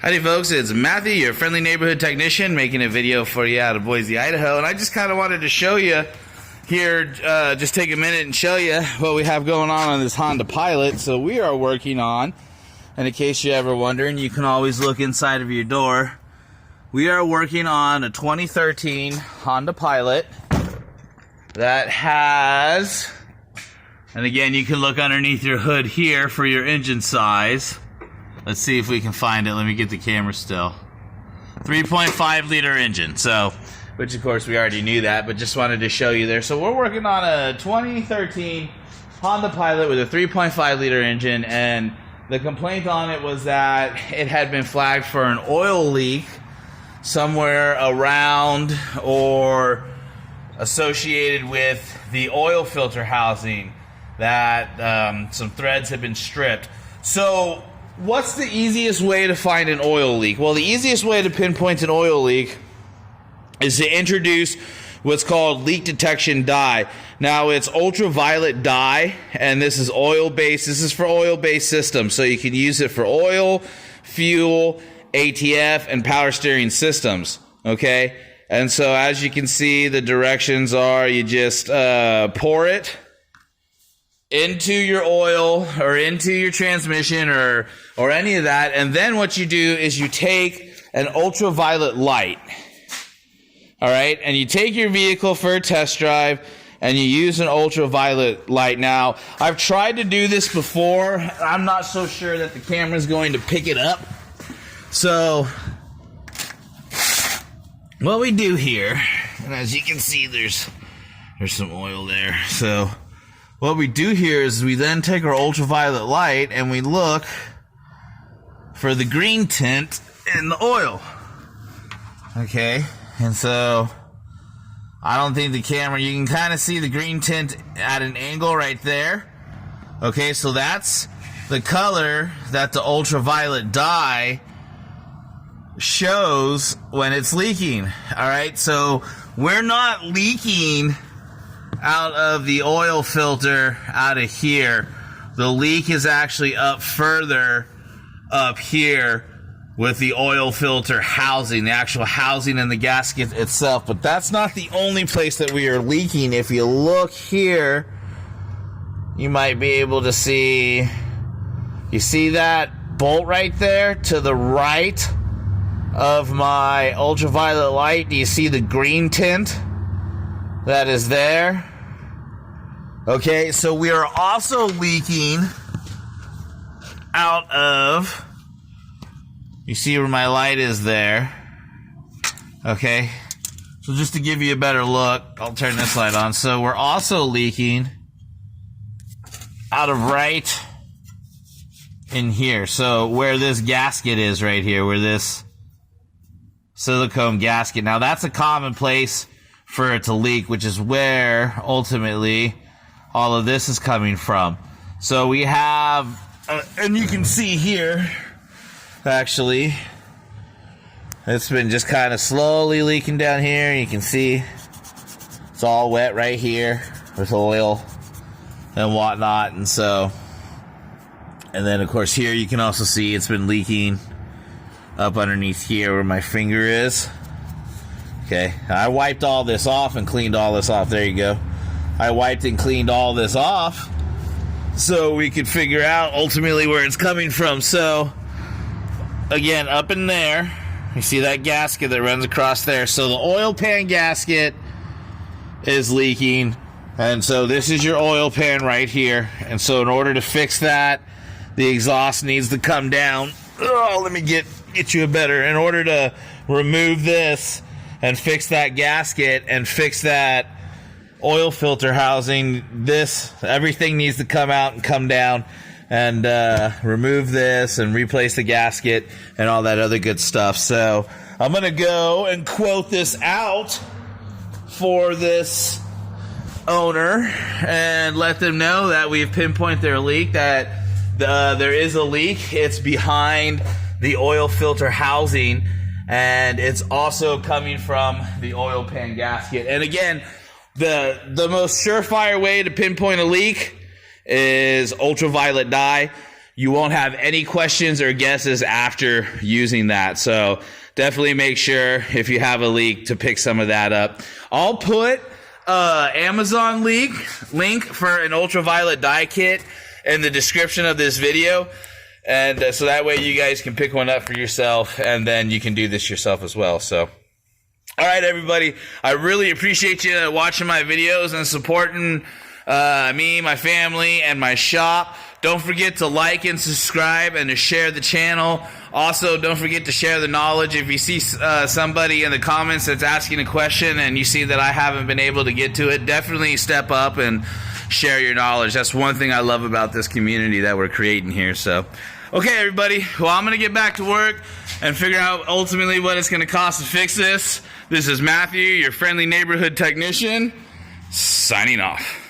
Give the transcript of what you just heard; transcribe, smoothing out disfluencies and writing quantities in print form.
Howdy folks, it's Matthew, your friendly neighborhood technician, making a video for you out of Boise, Idaho. And I just kind of wanted to show you here, just take a minute and show you what we have going on this Honda Pilot. So we are working on, and in case you're ever wondering, you can always look inside of your door. We are working on a 2013 Honda Pilot that has, and again, you can look underneath your hood here for your engine size. Let's see if we can find it. Let me get the camera still. 3.5 liter engine. So, which of course we already knew that, but just wanted to show you there. So we're working on a 2013 Honda Pilot with a 3.5 liter engine, and the complaint on it was that it had been flagged for an oil leak somewhere around or associated with the oil filter housing, that some threads had been stripped. So what's the easiest way to find an oil leak? Well, the easiest way to pinpoint an oil leak is to introduce what's called leak detection dye. Now, it's ultraviolet dye, and this is oil-based. This is for oil-based systems, so you can use it for oil, fuel, ATF, and power steering systems, okay? And so, as you can see, the directions are you just pour it into your oil or into your transmission or any of that, and then what you do is you take an ultraviolet light, all right, and you take your vehicle for a test drive and you use an ultraviolet light. Now, I've tried to do this before. I'm not so sure that the camera's going to pick it up. So what we do here, and as you can see, there's some oil there. So what we do here is we then take our ultraviolet light and we look for the green tint in the oil. Okay, and so I don't think the camera, you can kind of see the green tint at an angle right there. Okay, so that's the color that the ultraviolet dye shows when it's leaking. All right, so we're not leaking out of the oil filter out of here. The leak is actually up further up here with the oil filter housing, the actual housing and the gasket itself. But that's not the only place that we are leaking. If you look here, you might be able to see, you see that bolt right there to the right of my ultraviolet light? Do you see the green tint that is there? Okay, so we are also leaking out of, you see where my light is there. Okay, so just to give you a better look, I'll turn this light on. So we're also leaking out of right in here. So where this gasket is right here, where this silicone gasket. Now that's a common place for it to leak, which is where ultimately all of this is coming from. So we have, and you can see here, actually, it's been just kind of slowly leaking down here. You can see it's all wet right here with oil and whatnot. And so, and then of course here you can also see it's been leaking up underneath here where my finger is. Okay, I wiped all this off and cleaned all this off. There you go. I wiped and cleaned all this off so we could figure out ultimately where it's coming from. So again, up in there, you see that gasket that runs across there. So the oil pan gasket is leaking, and so this is your oil pan right here. And so in order to fix that, the exhaust needs to come down. Oh, let me get you a better. In order to remove this and fix that gasket and fix that oil filter housing, everything needs to come out and come down and remove this and replace the gasket and all that other good stuff. So I'm gonna go and quote this out for this owner and let them know that we've pinpointed their leak, that there is a leak. It's behind the oil filter housing, and it's also coming from the oil pan gasket. And again, the most surefire way to pinpoint a leak is ultraviolet dye. you won't have any questions or guesses after using that. So definitely make sure if you have a leak to pick some of that up. I'll put Amazon link for an ultraviolet dye kit in the description of this video. And so that way you guys can pick one up for yourself, and then you can do this yourself as well. So, all right, everybody. I really appreciate you watching my videos and supporting me, my family, and my shop. Don't forget to like and subscribe and to share the channel. Also, don't forget to share the knowledge. If you see somebody in the comments that's asking a question and you see that I haven't been able to get to it, definitely step up and share your knowledge. That's one thing I love about this community that we're creating here. So, okay, everybody. Well, I'm going to get back to work and figure out ultimately what it's going to cost to fix this. This is Matthew, your friendly neighborhood technician, signing off.